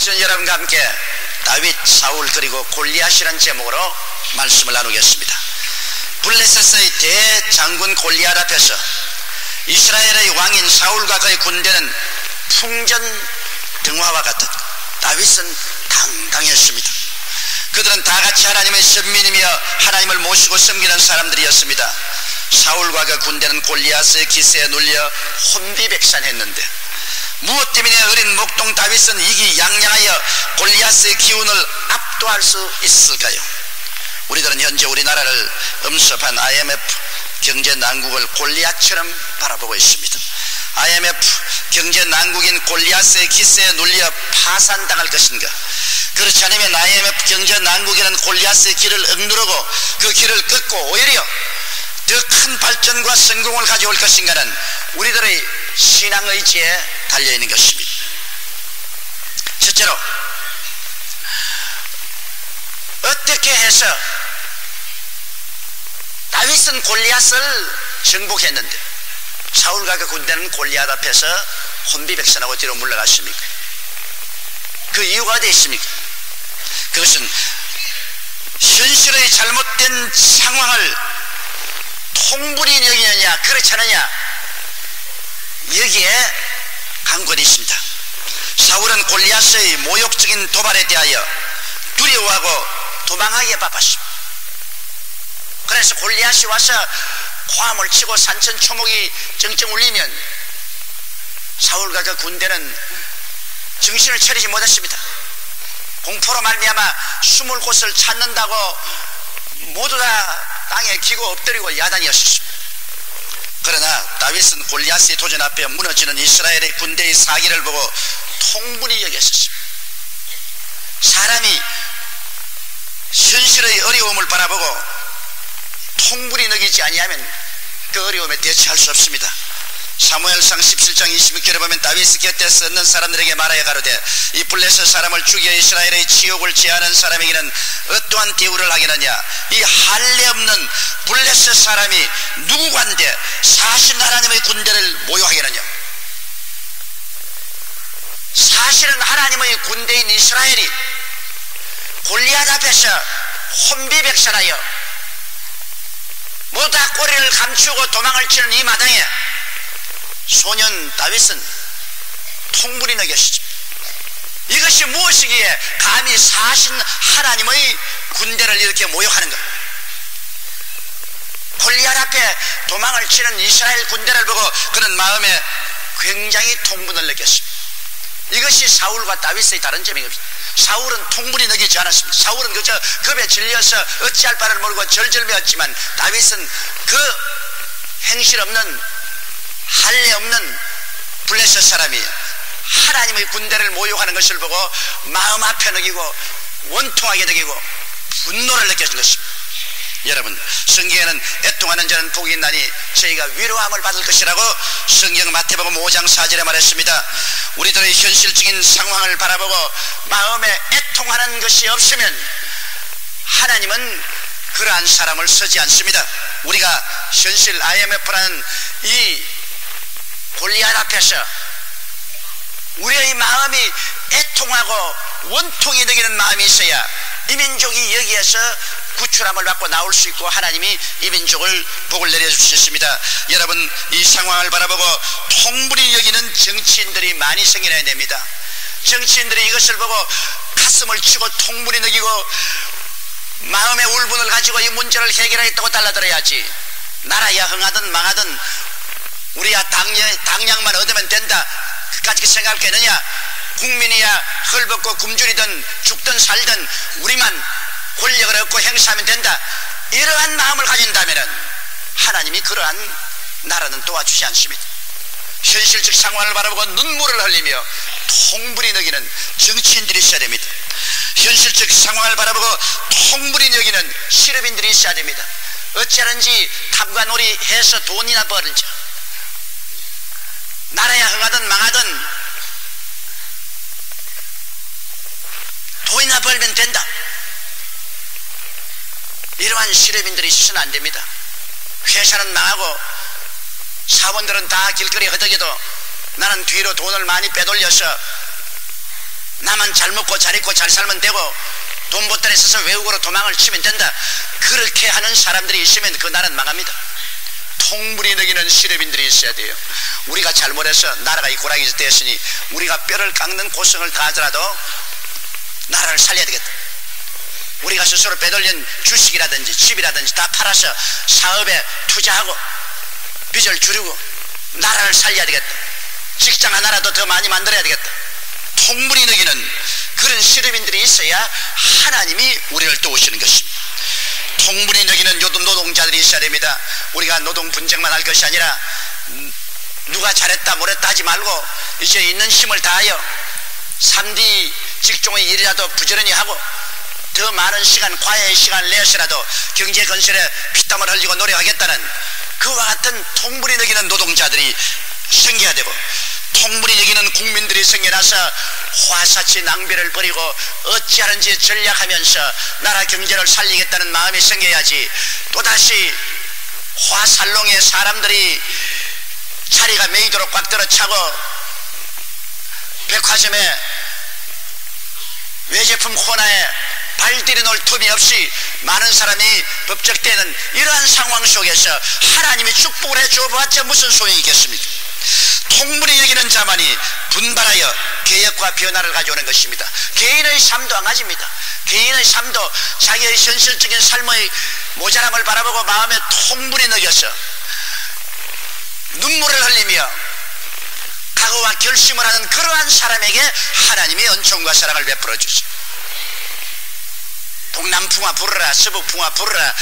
저는 여러분과 함께 다윗, 사울 그리고 골리앗이라는 제목으로 말씀을 나누겠습니다. 블레셋의 대장군 골리앗 앞에서 이스라엘의 왕인 사울과 그의 군대는 풍전 등화와 같은 다윗은 당당했습니다. 그들은 다 같이 하나님의 선민이며 하나님을 모시고 섬기는 사람들이었습니다. 사울과 그 군대는 골리앗의 기세에 눌려 혼비백산했는데 무엇 때문에 어린 목동 다윗은 이기양양하여 골리앗의 기운을 압도할 수 있을까요? 우리들은 현재 우리나라를 엄습한 IMF 경제 난국을 골리앗처럼 바라보고 있습니다. IMF 경제 난국인 골리앗의 기세에 눌려 파산당할 것인가? 그렇지 않으면 IMF 경제 난국이라는 골리앗의 길을 억누르고 그 길을 끊고 오히려 더 큰 발전과 성공을 가져올 것인가는 우리들의 신앙의지에 달려있는 것입니다. 첫째로, 어떻게 해서 다윗은 골리앗을 정복했는데 사울과 그 군대는 골리앗 앞에서 혼비백산하고 뒤로 물러갔습니까? 그 이유가 어디 있습니까? 그것은 현실의 잘못된 상황을 통분히 여기느냐 그렇지 않느냐, 여기에 관건이 있습니다. 사울은 골리앗의 모욕적인 도발에 대하여 두려워하고 도망하기에 바빴습니다. 그래서 골리앗이 와서 고함을 치고 산천초목이 쩡쩡 울리면 사울과 그 군대는 정신을 차리지 못했습니다. 공포로 말미암아 숨을 곳을 찾는다고 모두 다 땅에 기고 엎드리고 야단이었습니다. 그러나 다윗은 골리앗의 도전 앞에 무너지는 이스라엘의 군대의 사기를 보고 통분히 여겼습니다. 사람이 현실의 어려움을 바라보고 통분히 여기지 아니하면 그 어려움에 대처할 수 없습니다. 사무엘상 17장 26절에 보면 다윗이 곁에 섰는 사람들에게 말하여 가로되 이 블레셋 사람을 죽여 이스라엘의 치욕을 제하는 사람에게는 어떠한 대우를 하겠느냐? 이 할례 없는 블레셋 사람이 누구간데 사실 하나님의 군대를 모욕하겠느냐? 사실은 하나님의 군대인 이스라엘이 골리앗 앞에서 혼비백산하여 모두 다 꼬리를 감추고 도망을 치는 이 마당에 소년 다윗은 통분히 여겼습니다. 이것이 무엇이기에 감히 사신 하나님의 군대를 이렇게 모욕하는가? 골리앗 앞에 도망을 치는 이스라엘 군대를 보고 그는 마음에 굉장히 통분을 느꼈습니다. 이것이 사울과 다윗의 다른 점이 없습니다. 사울은 통분히 여기지 않았습니다. 사울은 그저 겁에 질려서 어찌할 바를 모르고 절절매었지만 다윗은 그 행실 없는 할례 없는 블레셋 사람이 하나님의 군대를 모욕하는 것을 보고 마음 아파 느끼고 원통하게 느끼고 분노를 느꼈던 것입니다. 여러분, 성경에는 애통하는 자는 복이 있나니 저희가 위로함을 받을 것이라고 성경 마태복음 5장 4절에 말했습니다. 우리들의 현실적인 상황을 바라보고 마음에 애통하는 것이 없으면 하나님은 그러한 사람을 쓰지 않습니다. 우리가 현실 IMF라는 이 골리앗 앞에서 우리의 마음이 애통하고 원통이 되기는 마음이 있어야 이 민족이 여기에서 구출함을 받고 나올 수 있고 하나님이 이 민족을 복을 내려주셨습니다. 여러분, 이 상황을 바라보고 통분히 여기는 정치인들이 많이 생겨나야 됩니다. 정치인들이 이것을 보고 가슴을 치고 통분히 여기고 마음의 울분을 가지고 이 문제를 해결하겠다고 달라들어야지. 나라야 흥하든 망하든 우리야 당량만 얻으면 된다, 그까지 생각했느냐? 국민이야 헐벗고 굶주리든 죽든 살든 우리만 권력을 얻고 행사하면 된다, 이러한 마음을 가진다면 하나님이 그러한 나라는 도와주지 않습니다. 현실적 상황을 바라보고 눈물을 흘리며 통분히 여기는 정치인들이 있어야 됩니다. 현실적 상황을 바라보고 통분히 여기는 실업인들이 있어야 됩니다. 어찌하는지 탐관오리 해서 돈이나 벌자, 나라야 흥하든 망하든 돈이나 벌면 된다, 이러한 실업인들이 있어서는 안 됩니다. 회사는 망하고 사원들은 다 길거리에 허덕여도 나는 뒤로 돈을 많이 빼돌려서 나만 잘 먹고 잘 입고 잘 살면 되고 돈 보따리 써서 외국으로 도망을 치면 된다. 그렇게 하는 사람들이 있으면 그 나라는 망합니다. 통분이 느끼는 시럽인들이 있어야 돼요. 우리가 잘못해서 나라가 이 고락이 되었으니 우리가 뼈를 깎는 고생을 다하더라도 나라를 살려야 되겠다. 우리가 스스로 빼돌린 주식이라든지 집이라든지 다 팔아서 사업에 투자하고 빚을 줄이고 나라를 살려야 되겠다. 직장 하나라도 더 많이 만들어야 되겠다. 통분이 느끼는 그런 시름인들이 있어야 하나님이 우리를 도우시는 것입니다. 통분이 느끼는 노동자들이 있어야 됩니다. 우리가 노동 분쟁만 할 것이 아니라 누가 잘했다 못했다 하지 말고 이제 있는 힘을 다하여 3D 직종의 일이라도 부지런히 하고 더 많은 시간, 과외의 시간을 내서라도 경제 건설에 피땀을 흘리고 노력하겠다는 그와 같은 통분이 느끼는 노동자들이 생겨야 되고, 통분이 느끼는 국민들이 생겨나서 화사치 낭비를 버리고 어찌하는지 전략하면서 나라 경제를 살리겠다는 마음이 생겨야지, 또다시 화살롱에 사람들이 자리가 메이도록 꽉 들어차고 백화점에 외제품 코너에 발 들여놓을 틈이 없이 많은 사람이 법적되는 이러한 상황 속에서 하나님이 축복을 해줘봤자 무슨 소용이 있겠습니까? 통분이 여기는 자만이 분발하여 개혁과 변화를 가져오는 것입니다. 개인의 삶도 한 가지입니다. 개인의 삶도 자기의 현실적인 삶의 모자람을 바라보고 마음에 통분이 느껴서 눈물을 흘리며 각오와 결심을 하는 그러한 사람에게 하나님이 은총과 사랑을 베풀어 주세요. 동남풍아 불어라, 서북풍아 불어라,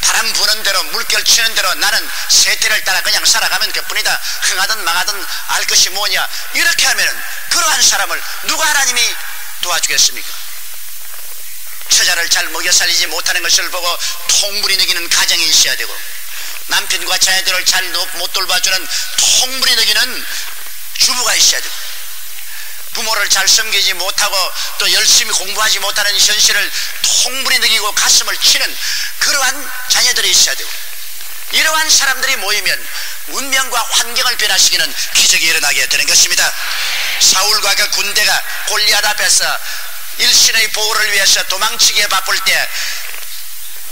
바람 부는 대로 물결 치는 대로 나는 세태를 따라 그냥 살아가면 그뿐이다. 흥하든 망하든 알 것이 뭐냐, 이렇게 하면은 그러한 사람을 누가 하나님이 도와주겠습니까? 처자를 잘 먹여 살리지 못하는 것을 보고 통분이 느끼는 가정이 있어야 되고, 남편과 자녀들을 잘 못 돌봐주는 통분이 느끼는 주부가 있어야 되고, 부모를 잘 섬기지 못하고 또 열심히 공부하지 못하는 현실을 통분이 느끼고 가슴을 치는 그러한 자녀들이 있어야 되고, 이러한 사람들이 모이면 운명과 환경을 변화시키는 기적이 일어나게 되는 것입니다. 사울과 그 군대가 골리앗 앞에서 일신의 보호를 위해서 도망치기에 바쁠 때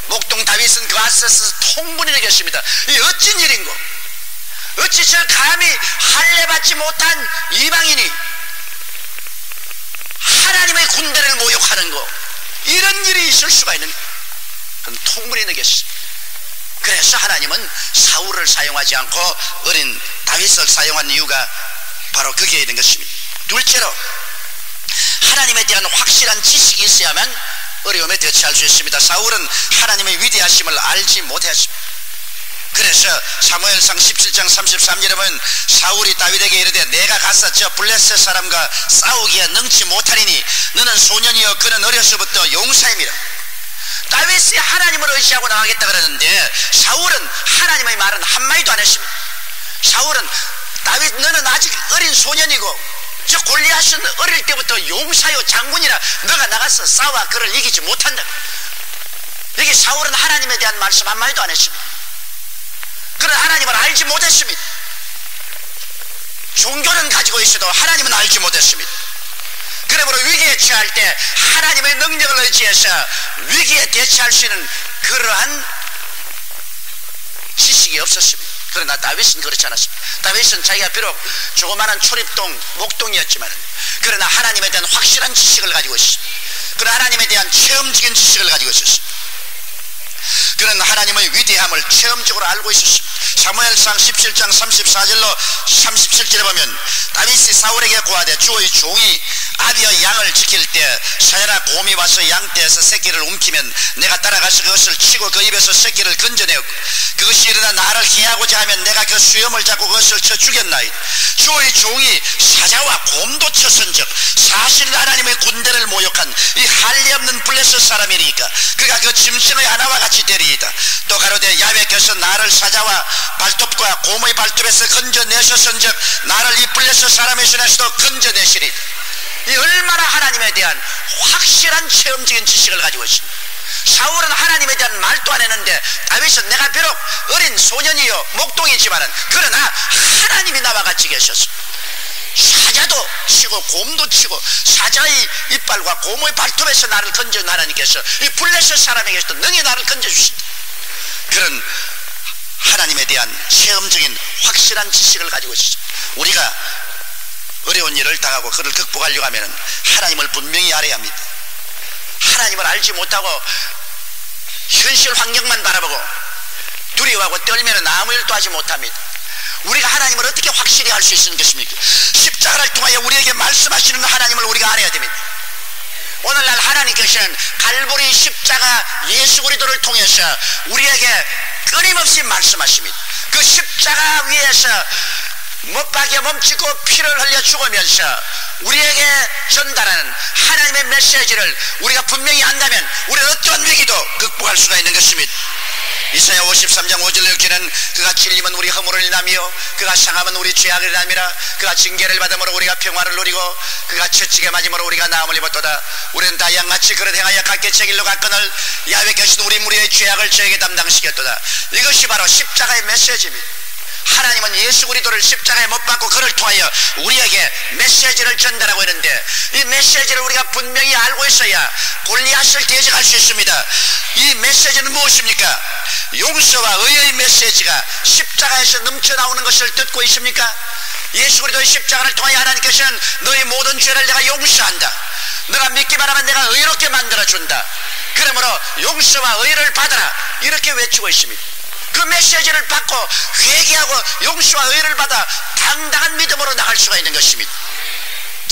목동 다윗은 그 앞서서 통분이 느꼈습니다. 이 어찌 일인고, 어찌 저 감히 할례받지 못한 이방인이 하나님의 군대를 모욕하는 거, 이런 일이 있을 수가 있는, 그건 통분이 느꼈습니다. 그래서 하나님은 사울을 사용하지 않고 어린 다윗을 사용한 이유가 바로 거기에 있는 것입니다. 둘째로, 하나님에 대한 확실한 지식이 있어야만 어려움에 대처할 수 있습니다. 사울은 하나님의 위대하심을 알지 못했습니다. 그래서 사무엘상 17장 33절에 보면 사울이 다윗에게 이르되 내가 가서 저 블레셋 사람과 싸우기에 능치 못하리니 너는 소년이여 그는 어려서부터 용사임이라. 다윗이 하나님을 의지하고 나가겠다 그러는데 사울은 하나님의 말은 한마디도 안 했습니다. 사울은 다윗 너는 아직 어린 소년이고 저 골리앗은 어릴 때부터 용사요 장군이라 너가 나가서 싸워 그를 이기지 못한다. 여기 사울은 하나님에 대한 말씀 한마디도 안 했습니다. 그는 하나님을 알지 못했습니다. 종교는 가지고 있어도 하나님은 알지 못했습니다. 그러므로 위기에 처할 때 하나님의 능력을 의지해서 위기에 대처할 수 있는 그러한 지식이 없었습니다. 그러나 다윗은 그렇지 않았습니다. 다윗은 자기가 비록 조그마한 초립동 목동이었지만 그러나 하나님에 대한 확실한 지식을 가지고 있었습니다. 그러나 하나님에 대한 체험적인 지식을 가지고 있었습니다. 그는 하나님의 위대함을 체험적으로 알고 있었습니다. 사무엘상 17장 34절로 37절에 보면 다윗이 사울에게 고하되 주의 종이 아비의 양을 지킬 때 사자나 곰이 와서 양떼에서 새끼를 움키면 내가 따라가서 그것을 치고 그 입에서 새끼를 건져내었고 그것이 일어나 나를 해하고자 하면 내가 그 수염을 잡고 그것을 쳐 죽였나이다. 주의 종이 사자와 곰도 쳤은즉 사실 하나님의 군대를 모욕한 이 할례 없는 블레셋 사람이니까 그가 그 짐승의 하나와 같이 되리이다. 또 가로되 야훼께서 나를 사자와 발톱과 곰의 발톱에서 건져내셨은즉 나를 이 블레셋 사람의 손에서도 건져내시리이다. 이 얼마나 하나님에 대한 확실한 체험적인 지식을 가지고 있습니다. 사울은 하나님에 대한 말도 안 했는데 다윗은 내가 비록 어린 소년이요 목동이지만은 그러나 하나님이 나와 같이 계셨습니다. 사자도 치고 곰도 치고 사자의 이빨과 곰의 발톱에서 나를 건져 하나님께서 이 블레셋 사람에게서도 능히 나를 건져주신다. 그런 하나님에 대한 체험적인 확실한 지식을 가지고 있습니다. 우리가 어려운 일을 당하고 그를 극복하려고 하면 하나님을 분명히 알아야 합니다. 하나님을 알지 못하고 현실 환경만 바라보고 두려워하고 떨면 아무 일도 하지 못합니다. 우리가 하나님을 어떻게 확실히 알 수 있는 것입니까? 십자가를 통하여 우리에게 말씀하시는 하나님을 우리가 알아야 됩니다. 오늘날 하나님께서는 갈보리 십자가 예수 그리스도를 통해서 우리에게 끊임없이 말씀하십니다. 그 십자가 위에서 못 박여 몸짓고 피를 흘려 죽으면서 우리에게 전달하는 하나님의 메시지를 우리가 분명히 안다면 우리는 어떠한 위기도 극복할 수가 있는 것입니다. 이사야 53장 5절에 이렇게는 그가 찔림은 우리 허물을 인하며 그가 상함은 우리 죄악을 인함이라. 그가 징계를 받음으로 우리가 평화를 누리고 그가 채찍에 맞음으로 우리가 나음을 입었도다. 우리는 다 양같이 그를 행하여 각기 제 길로 갔거늘 야훼께서는 우리 무리의 죄악을 저에게 담당시켰도다. 이것이 바로 십자가의 메시지입니다. 하나님은 예수 그리스도를 십자가에 못 박고 그를 통하여 우리에게 메시지를 전달하고 있는데 이 메시지를 우리가 분명히 알고 있어야 골리앗을 대적할 수 있습니다. 이 메시지는 무엇입니까? 용서와 의의 메시지가 십자가에서 넘쳐나오는 것을 듣고 있습니까? 예수 그리스도의 십자가를 통하여 하나님께서는 너의 모든 죄를 내가 용서한다. 너가 믿기만 하면 내가 의롭게 만들어준다. 그러므로 용서와 의를 받아라. 이렇게 외치고 있습니다. 그 메시지를 받고 회개하고 용서와 의를 받아 당당한 믿음으로 나갈 수가 있는 것입니다.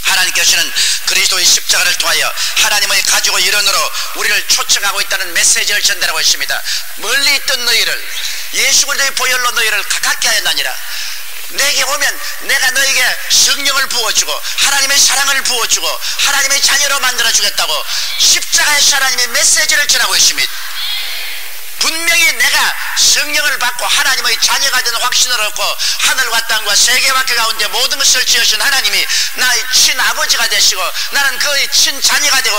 하나님께서는 그리스도의 십자가를 통하여 하나님의 가지고 일원으로 우리를 초청하고 있다는 메시지를 전달하고 있습니다. 멀리 있던 너희를 예수 그리스도의 보혈로 너희를 가깝게 하였나니라. 내게 오면 내가 너에게 성령을 부어주고 하나님의 사랑을 부어주고 하나님의 자녀로 만들어주겠다고 십자가에서 하나님의 메시지를 전하고 있습니다. 분명히 내가 성령을 받고 하나님의 자녀가 되는 확신을 얻고 하늘과 땅과 세계와 그 가운데 모든 것을 지으신 하나님이 나의 친아버지가 되시고 나는 그의 친자녀가 되고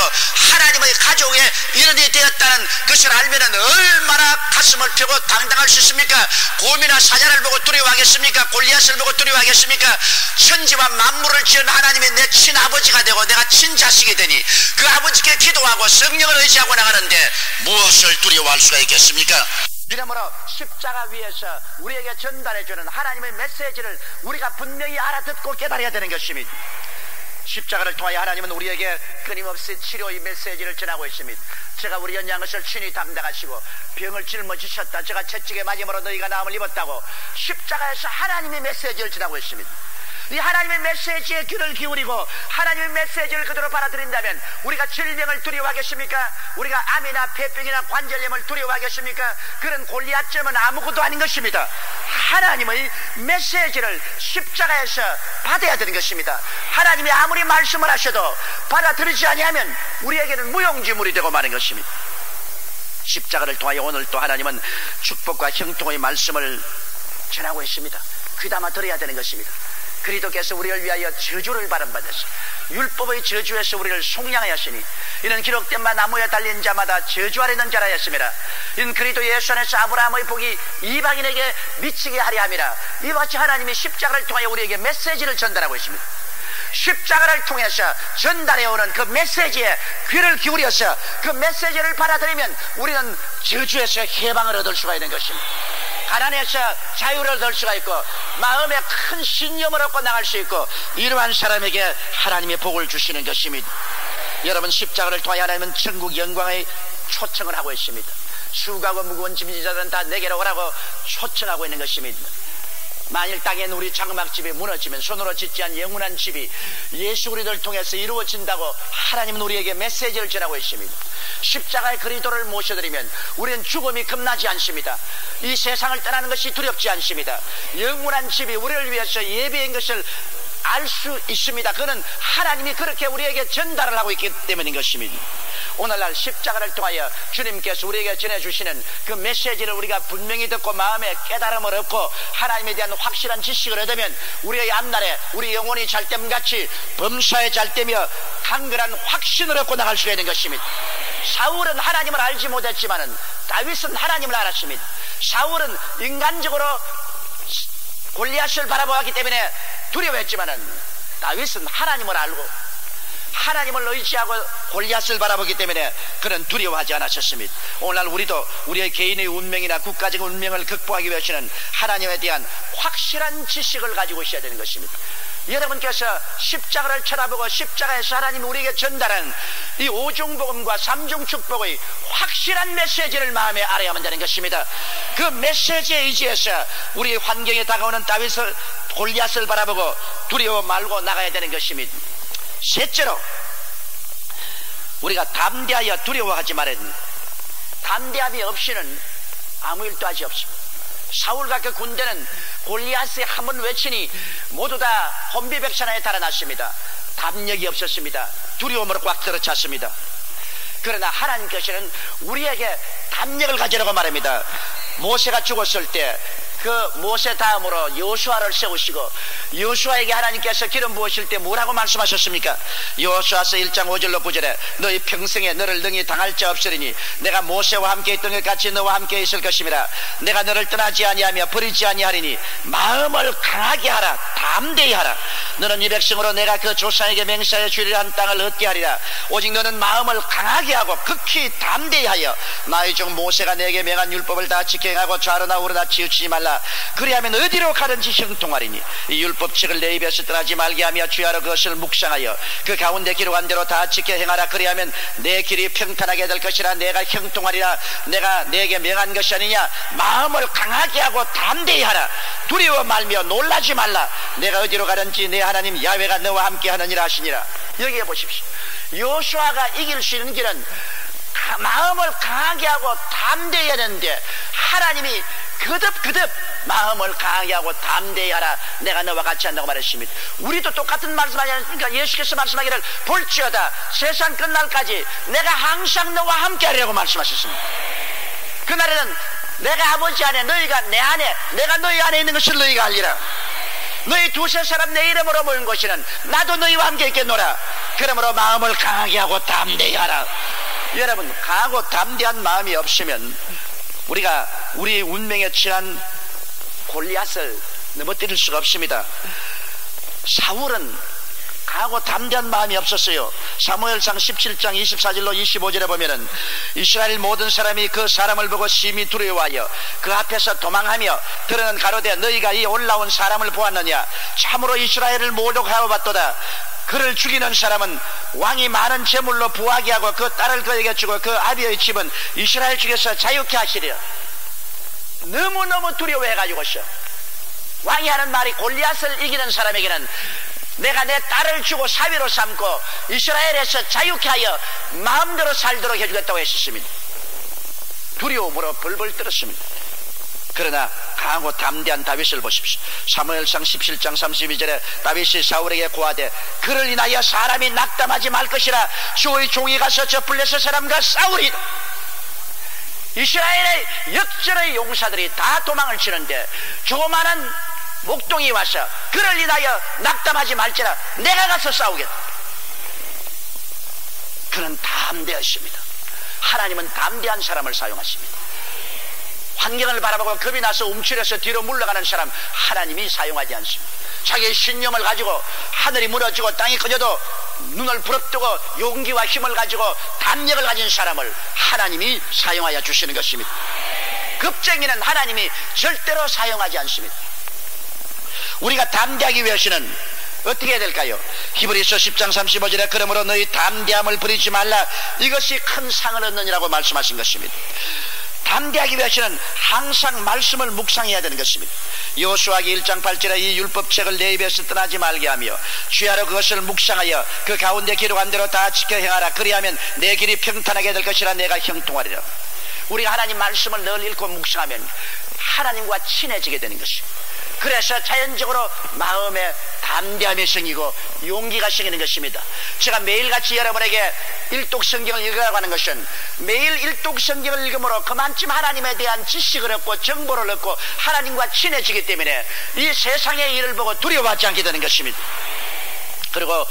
하나님의 가족의 일원이 되었다는 것을 알면 얼마나 가슴을 펴고 당당할 수 있습니까? 곰이나 사자를 보고 두려워하겠습니까? 골리앗을 보고 두려워하겠습니까? 천지와 만물을 지은 하나님이 내 친아버지가 되고 내가 친자식이 되니 그 아버지께 기도하고 성령을 의지하고 나가는데 무엇을 두려워할 수가 있겠습니까? 이러므로 십자가 위에서 우리에게 전달해주는 하나님의 메시지를 우리가 분명히 알아듣고 깨달아야 되는 것입니다. 십자가를 통하여 하나님은 우리에게 끊임없이 치료의 메시지를 전하고 있습니다. 제가 우리 연약한 것을 친히 담당하시고 병을 짊어지셨다. 제가 채찍에 맞음으로 너희가 나음을 입었다고 십자가에서 하나님의 메시지를 전하고 있습니다. 이 하나님의 메시지에 귀를 기울이고 하나님의 메시지를 그대로 받아들인다면 우리가 질병을 두려워하겠습니까? 우리가 암이나 폐병이나 관절염을 두려워하겠습니까? 그런 골리앗점은 아무것도 아닌 것입니다. 하나님의 메시지를 십자가에서 받아야 되는 것입니다. 하나님이 아무리 말씀을 하셔도 받아들이지 아니하면 우리에게는 무용지물이 되고 마는 것입니다. 십자가를 통하여 오늘 또 하나님은 축복과 형통의 말씀을 전하고 있습니다. 귀담아 들어야 되는 것입니다. 그리스도께서 우리를 위하여 저주를 받으셨으니 율법의 저주에서 우리를 속량하였으니 이는 기록된 바 나무에 달린 자마다 저주 아래 있는 자라 했습니다. 이는 그리스도 예수 안에서 아브라함의 복이 이방인에게 미치게 하려 함이라. 이와 같이 하나님이 십자가를 통하여 우리에게 메시지를 전달하고 있습니다. 십자가를 통해서 전달해오는 그 메시지에 귀를 기울여서 그 메시지를 받아들이면 우리는 저주에서 해방을 얻을 수가 있는 것입니다. 가난에서 자유를 얻을 수가 있고 마음에 큰 신념을 얻고 나갈 수 있고 이러한 사람에게 하나님의 복을 주시는 것입니다. 여러분, 십자가를 통하여 하나님은 천국 영광의 초청을 하고 있습니다. 수고하고 무거운 짐진 자들은 다 내게로 오라고 초청하고 있는 것입니다. 만일 땅에 우리 장막집이 무너지면 손으로 짓지 않은 영원한 집이 예수 그리스도를 통해서 이루어진다고 하나님은 우리에게 메시지를 전하고 있습니다. 십자가의 그리스도를 모셔드리면 우리는 죽음이 겁나지 않습니다. 이 세상을 떠나는 것이 두렵지 않습니다. 영원한 집이 우리를 위해서 예배인 것을 알 수 있습니다. 그는 하나님이 그렇게 우리에게 전달을 하고 있기 때문인 것입니다. 오늘날 십자가를 통하여 주님께서 우리에게 전해주시는 그 메시지를 우리가 분명히 듣고 마음에 깨달음을 얻고 하나님에 대한 확실한 지식을 얻으면 우리의 앞날에 우리 영혼이 잘됨같이 범사에 잘되며 강건한 확신을 얻고 나갈 수가 있는 것입니다. 사울은 하나님을 알지 못했지만은 다윗은 하나님을 알았습니다. 사울은 인간적으로 골리앗을 바라보았기 때문에 두려워했지만은 다윗은 하나님을 알고 하나님을 의지하고 골리앗을 바라보기 때문에 그는 두려워하지 않았었습니다. 오늘날 우리도 우리의 개인의 운명이나 국가적 운명을 극복하기 위해서는 하나님에 대한 확실한 지식을 가지고 있어야 되는 것입니다. 여러분께서 십자가를 쳐다보고 십자가에서 하나님이 우리에게 전달한 이 오중복음과 삼중축복의 확실한 메시지를 마음에 알아야만 되는 것입니다. 그 메시지에 의지해서 우리 환경에 다가오는 다윗을 골리앗을 바라보고 두려워 말고 나가야 되는 것입니다. 셋째로 우리가 담대하여 두려워하지 말아야 됩니다. 담대함이 없이는 아무 일도 하지 없습니다. 사울과 그 군대는 골리앗이 한 번 외치니 모두 다 혼비백산에 달아났습니다. 담력이 없었습니다. 두려움으로 꽉 들어찼습니다. 그러나 하나님께서는 우리에게 담력을 가지라고 말합니다. 모세가 죽었을 때 그 모세 다음으로 여호수아를 세우시고 여호수아에게 하나님께서 기름 부으실 때 뭐라고 말씀하셨습니까? 여호수아서 1장 5절로 9절에 너희 평생에 너를 능히 당할 자 없으리니 내가 모세와 함께 있던 것 같이 너와 함께 있을 것임이라. 내가 너를 떠나지 아니하며 버리지 아니하리니 마음을 강하게 하라. 담대히 하라. 너는 이 백성으로 내가 그 조상에게 맹세하여 주리라 한 땅을 얻게 하리라. 오직 너는 마음을 강하게 하고 극히 담대히 하여 나의 종 모세가 내게 명한 율법을 다 지켜 행하고 좌로나 우로나 치우치지 말라. 그리하면 어디로 가든지 형통하리니 이 율법책을 내 입에서 떠나지 말게 하며 주야로 그것을 묵상하여 그 가운데 기록한 대로 다 지켜 행하라. 그리하면 내 길이 평탄하게 될 것이라. 내가 형통하리라. 내가 내게 명한 것이 아니냐. 마음을 강하게 하고 담대히 하라. 두려워 말며 놀라지 말라. 내가 어디로 가든지 내 하나님 야훼가 너와 함께 하느니라 하시니라. 여기에 보십시오. 여호수아가 이길 수 있는 길은 마음을 강하게 하고 담대히 하는데 하나님이 거듭 마음을 강하게 하고 담대히 하라. 내가 너와 같이 한다고 말했습니다. 우리도 똑같은 말씀하지 않습니까? 예수께서 말씀하기를 볼지어다 세상 끝날까지 내가 항상 너와 함께 하리라고 말씀하셨습니다. 그날에는 내가 아버지 안에 너희가 내 안에 내가 너희 안에 있는 것을 너희가 알리라. 너희 두세 사람 내 이름으로 모인 것이는 나도 너희와 함께 있겠노라. 그러므로 마음을 강하게 하고 담대히 하라. 여러분, 강하고 담대한 마음이 없으면 우리가 우리 운명에 처한 골리앗을 넘어뜨릴 수가 없습니다. 사울은 강하고 담대한 마음이 없었어요. 사무엘상 17장 24절로 25절에 보면은 이스라엘 모든 사람이 그 사람을 보고 심히 두려워하여 그 앞에서 도망하며 들어는 가로되 너희가 이 올라온 사람을 보았느냐. 참으로 이스라엘을 모독하여 봤도다. 그를 죽이는 사람은 왕이 많은 재물로 부하게 하고 그 딸을 그에게 주고 그 아비의 집은 이스라엘 중에서 자유케 하시리라. 너무너무 두려워해가지고서 왕이 하는 말이 골리앗을 이기는 사람에게는 내가 내 딸을 주고 사위로 삼고 이스라엘에서 자유케 하여 마음대로 살도록 해주겠다고 했었습니다. 두려움으로 벌벌 떨었습니다. 그러나 강하고 담대한 다윗을 보십시오. 사무엘상 17장 32절에 다윗이 사울에게 고하되 그를 인하여 사람이 낙담하지 말 것이라. 주의 종이 가서 저 블레셋 사람과 싸우리라. 이스라엘의 역전의 용사들이 다 도망을 치는데 조그마한 목동이 와서 그를 인하여 낙담하지 말지라. 내가 가서 싸우겠다. 그는 담대하십니다. 하나님은 담대한 사람을 사용하십니다. 환경을 바라보고 겁이 나서 움츠려서 뒤로 물러가는 사람 하나님이 사용하지 않습니다. 자기의 신념을 가지고 하늘이 무너지고 땅이 꺼져도 눈을 부릅뜨고 용기와 힘을 가지고 담력을 가진 사람을 하나님이 사용하여 주시는 것입니다. 겁쟁이는 하나님이 절대로 사용하지 않습니다. 우리가 담대하기 위해서는 어떻게 해야 될까요? 히브리서 10장 35절에 그러므로 너희 담대함을 버리지 말라. 이것이 큰 상을 얻느니라고 말씀하신 것입니다. 담대하기 위해서는 항상 말씀을 묵상해야 되는 것입니다. 여호수아기 1장 8절에 이 율법책을 내 입에서 떠나지 말게 하며 주야로 그것을 묵상하여 그 가운데 기록한 대로 다 지켜 행하라. 그리하면 내 길이 평탄하게 될 것이라. 내가 형통하리라. 우리가 하나님 말씀을 늘 읽고 묵상하면 하나님과 친해지게 되는 것입니다. 그래서 자연적으로 마음에 담대함이 생기고 용기가 생기는 것입니다. 제가 매일같이 여러분에게 일독 성경을 읽으라고 하는 것은 매일 일독 성경을 읽음으로 그만큼 하나님에 대한 지식을 얻고 정보를 얻고 하나님과 친해지기 때문에 이 세상의 일을 보고 두려워하지 않게 되는 것입니다. 그리고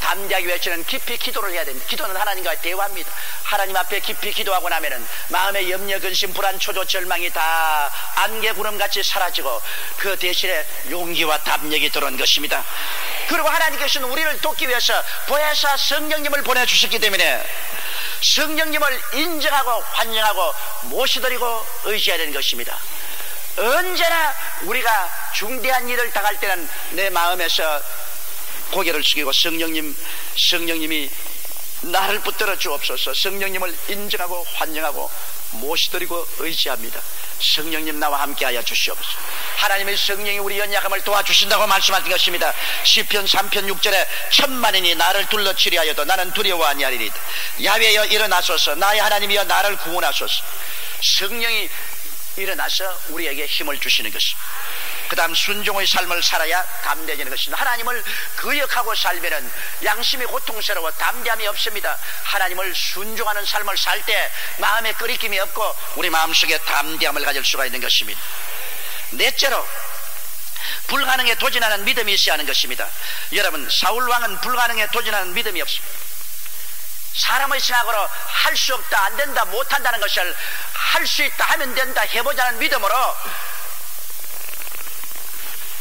담대하기 위해서는 깊이 기도를 해야 됩니다. 기도는 하나님과 대화입니다. 하나님 앞에 깊이 기도하고 나면은 마음의 염려, 근심, 불안, 초조, 절망이 다 안개구름같이 사라지고 그 대신에 용기와 담력이 들어온 것입니다. 그리고 하나님께서는 우리를 돕기 위해서 보혜사 성령님을 보내주셨기 때문에 성령님을 인정하고 환영하고 모시드리고 의지해야 되는 것입니다. 언제나 우리가 중대한 일을 당할 때는 내 마음에서 고개를 숙이고 성령님이 나를 붙들어 주옵소서. 성령님을 인정하고 환영하고 모시드리고 의지합니다. 성령님 나와 함께하여 주시옵소서. 하나님의 성령이 우리 연약함을 도와주신다고 말씀하신 것입니다. 시편 3편 6절에 천만인이 나를 둘러치려 하여도 나는 두려워 아니하리이다. 야훼여 일어나소서. 나의 하나님이여 나를 구원하소서. 성령이 일어나서 우리에게 힘을 주시는 것입니다. 그 다음 순종의 삶을 살아야 담대해지는 것입니다. 하나님을 거역하고 살면은 양심이 고통스러워 담대함이 없습니다. 하나님을 순종하는 삶을 살 때 마음에 끓이김이 없고 우리 마음속에 담대함을 가질 수가 있는 것입니다. 넷째로 불가능에 도전하는 믿음이 있어야 하는 것입니다. 여러분, 사울왕은 불가능에 도전하는 믿음이 없습니다. 사람의 생각으로 할 수 없다, 안 된다, 못한다는 것을 할 수 있다, 하면 된다, 해보자는 믿음으로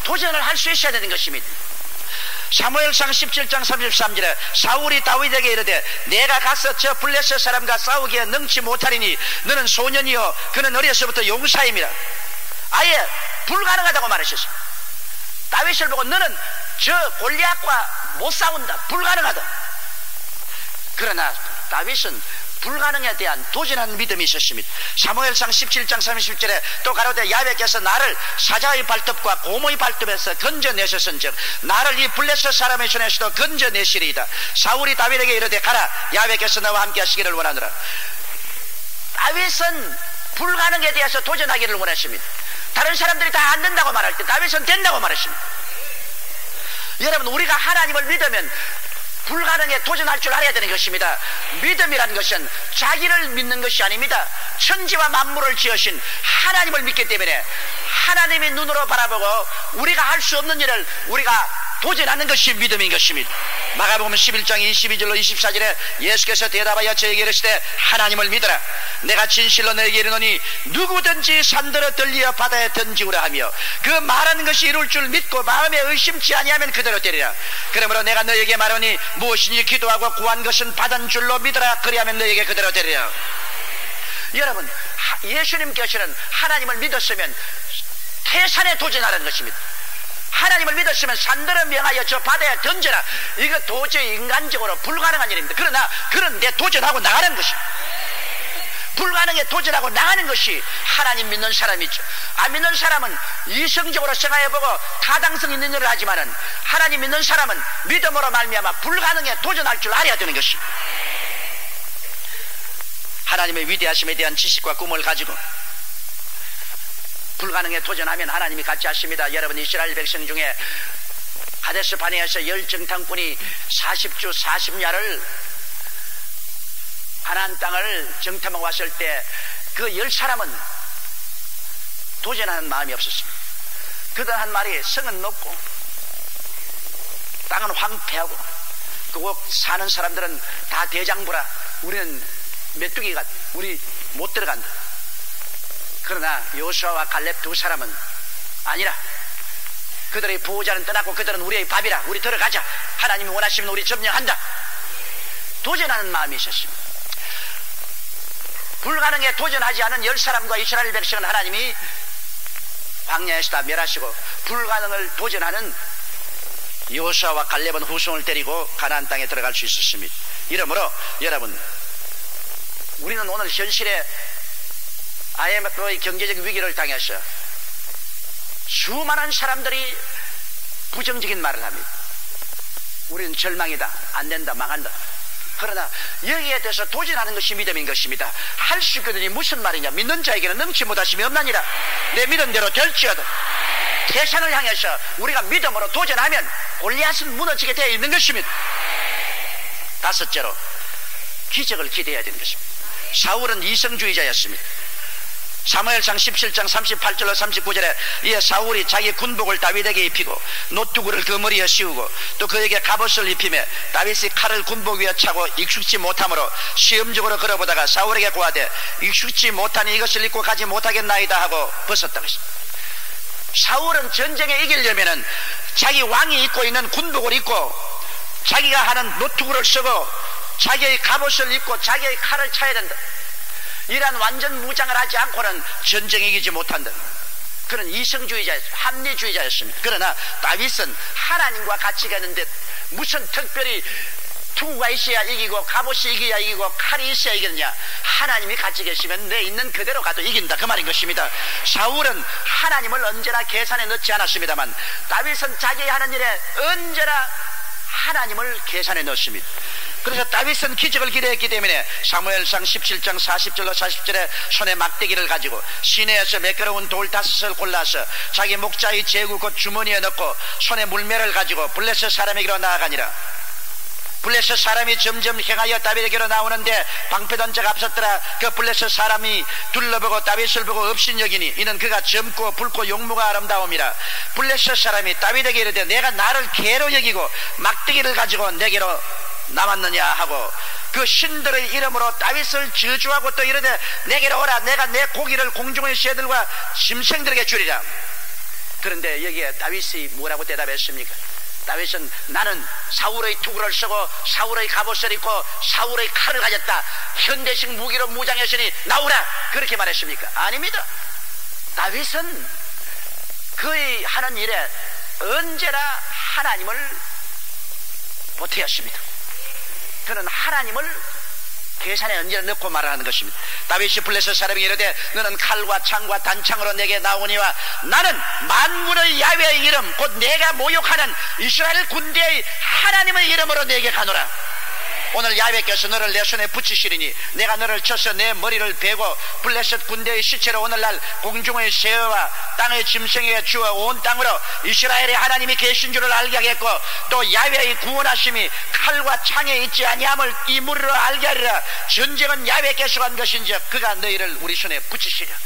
도전을 할 수 있어야 되는 것입니다. 사무엘상 17장 33절에 사울이 다윗에게 이르되 내가 가서 저 블레셋 사람과 싸우기에 능치 못하리니 너는 소년이요 그는 어려서부터 용사임이라. 아예 불가능하다고 말하셨습니다. 다윗을 보고 너는 저 골리앗과 못 싸운다, 불가능하다. 그러나 다윗은 불가능에 대한 도전하는 믿음이 있었습니다. 사무엘상 17장 30절에 또 가로되 야훼께서 나를 사자의 발톱과 곰의 발톱에서 건져내셨은즉 나를 이 블레셋 사람의 손에서도 건져내시리이다. 사울이 다윗에게 이르되 가라, 야훼께서 너와 함께 하시기를 원하노라. 다윗은 불가능에 대해서 도전하기를 원했습니다. 다른 사람들이 다 안 된다고 말할 때 다윗은 된다고 말했습니다. 여러분, 우리가 하나님을 믿으면 불가능에 도전할 줄 알아야 되는 것입니다. 믿음이라는 것은 자기를 믿는 것이 아닙니다. 천지와 만물을 지으신 하나님을 믿기 때문에 하나님의 눈으로 바라보고 우리가 할 수 없는 일을 우리가 도전하는 것이 믿음인 것입니다. 마가복음 11장 22절로 24절에 예수께서 대답하여 저에게 이르시되 하나님을 믿어라. 내가 진실로 너에게 이르노니 누구든지 산들어 들리어 바다에 던지우라 하며 그 말하는 것이 이룰 줄 믿고 마음에 의심치 아니하면 그대로 되리라. 그러므로 내가 너에게 말하니 무엇이니 기도하고 구한 것은 받은 줄로 믿어라. 그리하면 너에게 그대로 되리라. 여러분, 예수님께서는 하나님을 믿었으면 태산에 도전하라는 것입니다. 하나님을 믿었으면 산들을 명하여 저 바다에 던져라. 이거 도저히 인간적으로 불가능한 일입니다. 그러나 그런데 도전하고 나가는 것입니다. 불가능에 도전하고 나가는 것이 하나님 믿는 사람이죠. 안 믿는 사람은 이성적으로 생각해보고 타당성 있는 일을 하지만은 하나님 믿는 사람은 믿음으로 말미암아 불가능에 도전할 줄 알아야 되는 것입니다. 하나님의 위대하심에 대한 지식과 꿈을 가지고 불가능에 도전하면 하나님이 같이 하십니다. 여러분, 이스라엘 백성 중에 가데스 바네아에서 열정탐꾼이 40주 40야를 가나안 땅을 정탐하고 왔을 때 그 10사람은 도전하는 마음이 없었습니다. 그들 한 말이 성은 높고 땅은 황폐하고 그 사는 사람들은 다 대장부라 우리는 메뚜기가 우리 못 들어간다. 그러나 여호수아와 갈렙 두 사람은 아니라 그들의 보호자는 떠났고 그들은 우리의 밥이라 우리 들어가자. 하나님이 원하시면 우리 점령한다. 도전하는 마음이 있었습니다. 불가능에 도전하지 않은 10사람과 이스라엘 백성은 하나님이 광야에서 다 멸하시고 불가능을 도전하는 여호수아와 갈렙은 후손을 데리고 가나안 땅에 들어갈 수 있었습니다. 이러므로 여러분, 우리는 오늘 현실에 IMF의 경제적 위기를 당해서 수많은 사람들이 부정적인 말을 합니다. 우리는 절망이다, 안 된다, 망한다. 그러나 여기에 대해서 도전하는 것이 믿음인 것입니다. 할 수 있거든요. 무슨 말이냐? 믿는 자에게는 넘치 못하심이 없나니라. 내 믿은 대로 될지어다. 태산을 향해서 우리가 믿음으로 도전하면 골리앗은 무너지게 되어 있는 것입니다. 다섯째로 기적을 기대해야 되는 것입니다. 사울은 이성주의자였습니다. 사무엘상 17장 38절로 39절에 이에 사울이 자기 군복을 다윗에게 입히고 노투구를 그 머리에 씌우고 또 그에게 갑옷을 입히매 다윗이 칼을 군복 위에 차고 익숙지 못함으로 시험적으로 걸어보다가 사울에게 고하되 익숙지 못하니 이것을 입고 가지 못하겠나이다 하고 벗었다고 했습니다. 사울은 전쟁에 이기려면 자기 왕이 입고 있는 군복을 입고 자기가 하는 노투구를 쓰고 자기의 갑옷을 입고 자기의 칼을 차야 된다. 이러한 완전 무장을 하지 않고는 전쟁에 이기지 못한다. 그는 이성주의자였습니다. 합리주의자였습니다. 그러나 다윗은 하나님과 같이 가는데 무슨 특별히 투구가 있어야 이기고 갑옷이 이겨야 이기고 칼이 있어야 이기느냐. 하나님이 같이 계시면 내 있는 그대로 가도 이긴다, 그 말인 것입니다. 사울은 하나님을 언제나 계산에 넣지 않았습니다만 다윗은 자기 하는 일에 언제나 하나님을 계산에 넣습니다. 그래서 다윗은 기적을 기대했기 때문에 사무엘상 17장 40절로 40절에 손에 막대기를 가지고 시내에서 매끄러운 돌 5을 골라서 자기 목자의 제구 곧 주머니에 넣고 손에 물매를 가지고 블레셋 사람에게로 나아가니라. 블레셋 사람이 점점 행하여 다윗에게로 나오는데 방패던 자가 앞섰더라. 그 블레셋 사람이 둘러보고 다윗을 보고 업신여기니 이는 그가 젊고 붉고 용모가 아름다움이라. 블레셋 사람이 다윗에게 이르되 내가 나를 개로 여기고 막대기를 가지고 내게로 남았느냐 하고 그 신들의 이름으로 다윗을 저주하고 또 이르되 내게로 오라. 내가 내 고기를 공중의 새들과 짐승들에게 주리라. 그런데 여기에 다윗이 뭐라고 대답했습니까? 다윗은 나는 사울의 투구를 쓰고 사울의 갑옷을 입고 사울의 칼을 가졌다. 현대식 무기로 무장했으니 나오라. 그렇게 말했습니까? 아닙니다. 다윗은 그의 하는 일에 언제나 하나님을 보태었습니다. 그는 하나님을 계산에 언제나 넣고 말하는 것입니다. 다윗이 블레셋 사람에게 이르되 너는 칼과 창과 단창으로 내게 나오니와 나는 만군의 야훼의 이름 곧 내가 모욕하는 이스라엘 군대의 하나님의 이름으로 내게 가노라. 오늘 야훼께서 너를 내 손에 붙이시리니 내가 너를 쳐서 내 머리를 베고 블레셋 군대의 시체로 오늘날 공중의 새와 땅의 짐승에게 주어 온 땅으로 이스라엘의 하나님이 계신 줄을 알게 하겠고 또 야훼의 구원하심이 칼과 창에 있지 아니함을 이 무리로 알게 하리라. 전쟁은 야훼께서 한 것인즉 그가 너희를 우리 손에 붙이시리라.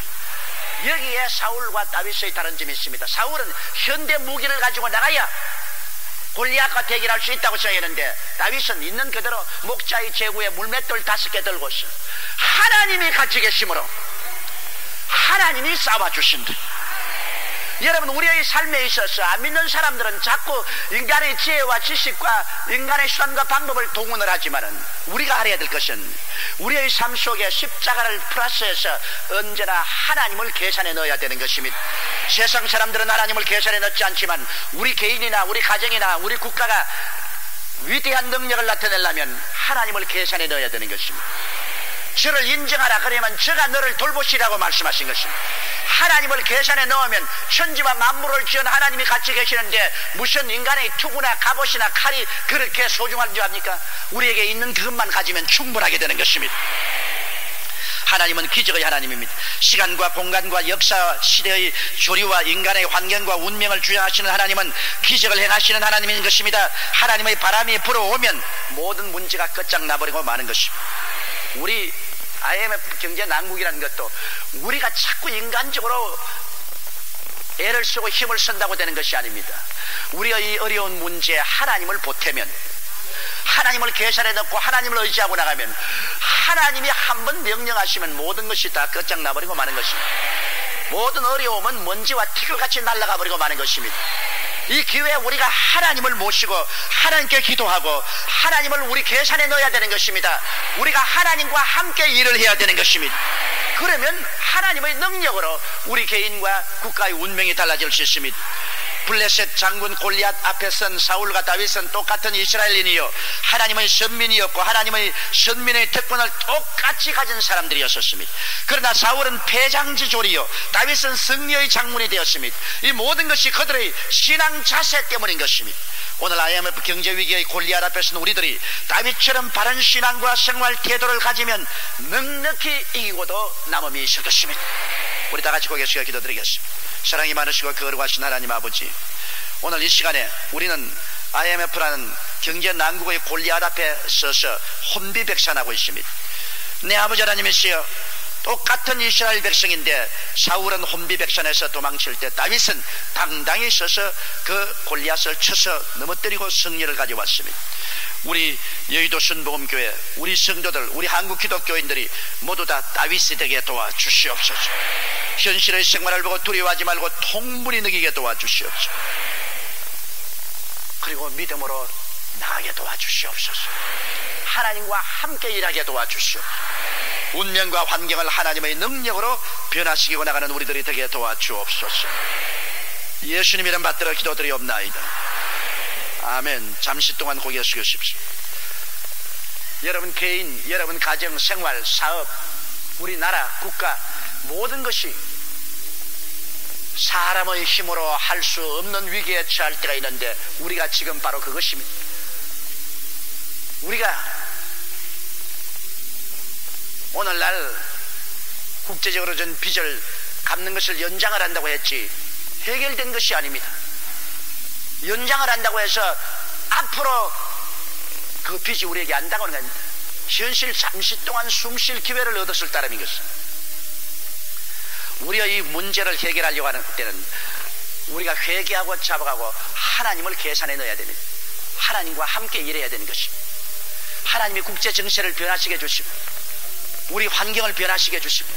여기에 사울과 다윗의 다른 점이 있습니다. 사울은 현대 무기를 가지고 나가야 골리앗과 대결할 수 있다고 생각했는데 다윗은 있는 그대로 목자의 제구에 물맷돌 5개 들고서 하나님이 같이 계심으로 하나님이 싸워주신다. 여러분, 우리의 삶에 있어서 안 믿는 사람들은 자꾸 인간의 지혜와 지식과 인간의 수단과 방법을 동원을 하지만은 우리가 알아야 될 것은 우리의 삶 속에 십자가를 플러스해서 언제나 하나님을 계산에 넣어야 되는 것입니다. 세상 사람들은 하나님을 계산에 넣지 않지만 우리 개인이나 우리 가정이나 우리 국가가 위대한 능력을 나타내려면 하나님을 계산에 넣어야 되는 것입니다. 저를 인정하라. 그러면 저가 너를 돌보시라고 말씀하신 것입니다. 하나님을 계산에 넣으면 천지와 만물을 지은 하나님이 같이 계시는데 무슨 인간의 투구나 갑옷이나 칼이 그렇게 소중한 줄 압니까? 우리에게 있는 그것만 가지면 충분하게 되는 것입니다. 하나님은 기적의 하나님입니다. 시간과 공간과 역사, 시대의 조리와 인간의 환경과 운명을 주장하시는 하나님은 기적을 행하시는 하나님인 것입니다. 하나님의 바람이 불어오면 모든 문제가 끝장나버리고 마는 것입니다. 우리 IMF 경제 난국이라는 것도 우리가 자꾸 인간적으로 애를 쓰고 힘을 쓴다고 되는 것이 아닙니다. 우리가 이 어려운 문제에 하나님을 보태면, 하나님을 계산에 넣고 하나님을 의지하고 나가면 하나님이 한번 명령하시면 모든 것이 다 끝장나버리고 마는 것입니다. 모든 어려움은 먼지와 티끌같이 날아가 버리고 마는 것입니다. 이 기회에 우리가 하나님을 모시고 하나님께 기도하고 하나님을 우리 계산에 넣어야 되는 것입니다. 우리가 하나님과 함께 일을 해야 되는 것입니다. 그러면 하나님의 능력으로 우리 개인과 국가의 운명이 달라질 수 있습니다. 블레셋 장군 골리앗 앞에 선 사울과 다윗은 똑같은 이스라엘인이요 하나님의 선민이었고 하나님의 선민의 특권을 똑같이 가진 사람들이었습니다. 그러나 사울은 패장지졸이요 다윗은 승리의 장군이 되었습니다. 이 모든 것이 그들의 신앙 자세 때문인 것입니다. 오늘 IMF 경제위기의 골리앗 앞에서는 우리들이 다윗처럼 바른 신앙과 생활 태도를 가지면 넉넉히 이기고도 남음이 있을 것입니다. 우리 다 같이 고개 숙여 기도드리겠습니다. 사랑이 많으시고 거룩하신 하나님 아버지, 오늘 이 시간에 우리는 IMF라는 경제 난국의 골리앗 앞에 서서 혼비백산하고 있습니다. 내 아버지 하나님이시여, 똑같은 이스라엘 백성인데 사울은 혼비백산에서 도망칠 때 다윗은 당당히 서서 그 골리앗을 쳐서 넘어뜨리고 승리를 가져왔습니다. 우리 여의도 순복음교회, 우리 성도들, 우리 한국 기독교인들이 모두 다 다윗이 되게 도와주시옵소서. 현실의 생활을 보고 두려워하지 말고 통분히 느끼게 도와주시옵소서. 그리고 믿음으로 나가게 도와주시옵소서. 하나님과 함께 일하게 도와주시옵소서. 운명과 환경을 하나님의 능력으로 변화시키고 나가는 우리들이 되게 도와주옵소서. 예수님 이름 받들어 기도드리옵나이다. 아멘. 잠시 동안 고개 숙이십시오. 여러분 개인, 여러분 가정, 생활, 사업, 우리나라, 국가 모든 것이 사람의 힘으로 할 수 없는 위기에 처할 때가 있는데 우리가 지금 바로 그것입니다. 우리가 오늘날 국제적으로 전 빚을 갚는 것을 연장을 한다고 했지 해결된 것이 아닙니다. 연장을 한다고 해서 앞으로 그 빚이 우리에게 안 다가오는 겁니다. 현실 잠시 동안 숨 쉴 기회를 얻었을 따름인 것입니다. 우리가 이 문제를 해결하려고 하는 때는 우리가 회개하고 잡아가고 하나님을 계산해 넣어야 됩니다. 하나님과 함께 일해야 되는 것입니다. 하나님이 국제 정세를 변화시켜 주시고 우리 환경을 변화시켜 주시고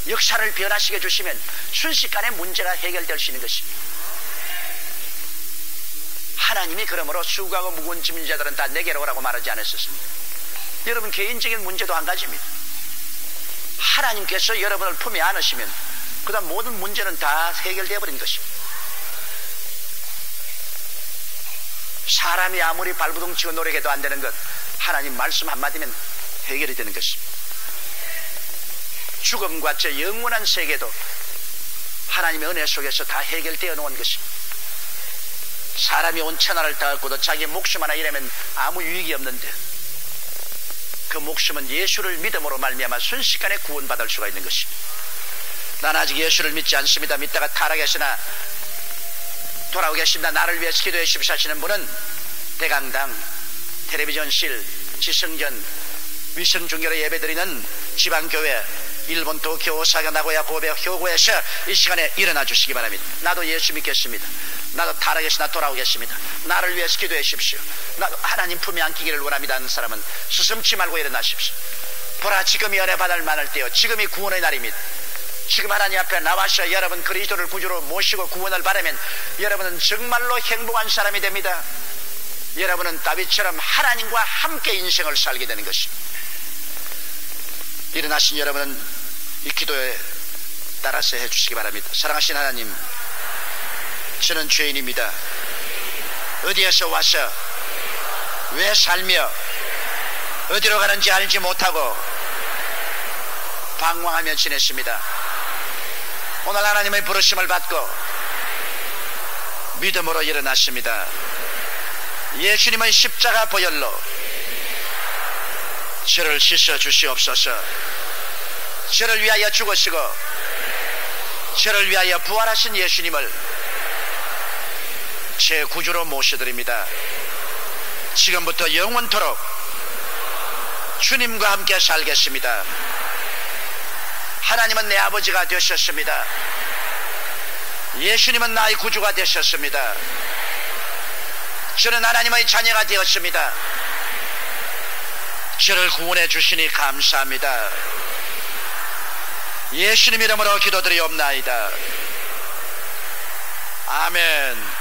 역사를 변화시켜 주시면 순식간에 문제가 해결될 수 있는 것입니다. 하나님이 그러므로 수고하고 무거운 짐진 자들은 다 내게로 오라고 말하지 않았었습니다. 여러분 개인적인 문제도 한 가지입니다. 하나님께서 여러분을 품에 안으시면 그 다음 모든 문제는 다 해결되어 버린 것입니다. 사람이 아무리 발부둥 치고 노력해도 안 되는 것 하나님 말씀 한마디면 해결이 되는 것입니다. 죽음과 저 영원한 세계도 하나님의 은혜 속에서 다 해결되어 놓은 것입니다. 사람이 온 천하를 다 얻고도 자기 목숨 하나 잃으면 아무 유익이 없는데 그 목숨은 예수를 믿음으로 말미암아 순식간에 구원받을 수가 있는 것입니다. 나는 아직 예수를 믿지 않습니다. 믿다가 타락했으나 돌아오겠습니다. 나를 위해서 기도해 주십시오 하시는 분은 대강당, 텔레비전실, 지성전, 위성중계로 예배드리는 지방교회 일본 도쿄 오사카 나고야 고베 효고에서 이 시간에 일어나 주시기 바랍니다. 나도 예수 믿겠습니다. 나도 타락했으나 돌아오겠습니다. 나를 위해서 기도해 주십시오. 나도 하나님 품에 안기기를 원합니다 하는 사람은 스스럼치 말고 일어나십시오. 보라 지금이 은혜 받을 만할 때요 지금이 구원의 날입니다. 지금 하나님 앞에 나와서 여러분 그리스도를 구주로 모시고 구원을 받으면 여러분은 정말로 행복한 사람이 됩니다. 여러분은 다윗처럼 하나님과 함께 인생을 살게 되는 것입니다. 일어나신 여러분은 이 기도에 따라서 해주시기 바랍니다. 사랑하신 하나님, 저는 죄인입니다. 어디에서 와서 왜 살며 어디로 가는지 알지 못하고 방황하며 지냈습니다. 오늘 하나님의 부르심을 받고 믿음으로 일어났습니다. 예수님의 십자가 보혈로 저를 씻어 주시옵소서. 저를 위하여 죽으시고 저를 위하여 부활하신 예수님을 제 구주로 모셔드립니다. 지금부터 영원토록 주님과 함께 살겠습니다. 하나님은 내 아버지가 되셨습니다. 예수님은 나의 구주가 되셨습니다. 저는 하나님의 자녀가 되었습니다. 저를 구원해 주시니 감사합니다. 예수님 이름으로 기도드리옵나이다. 아멘.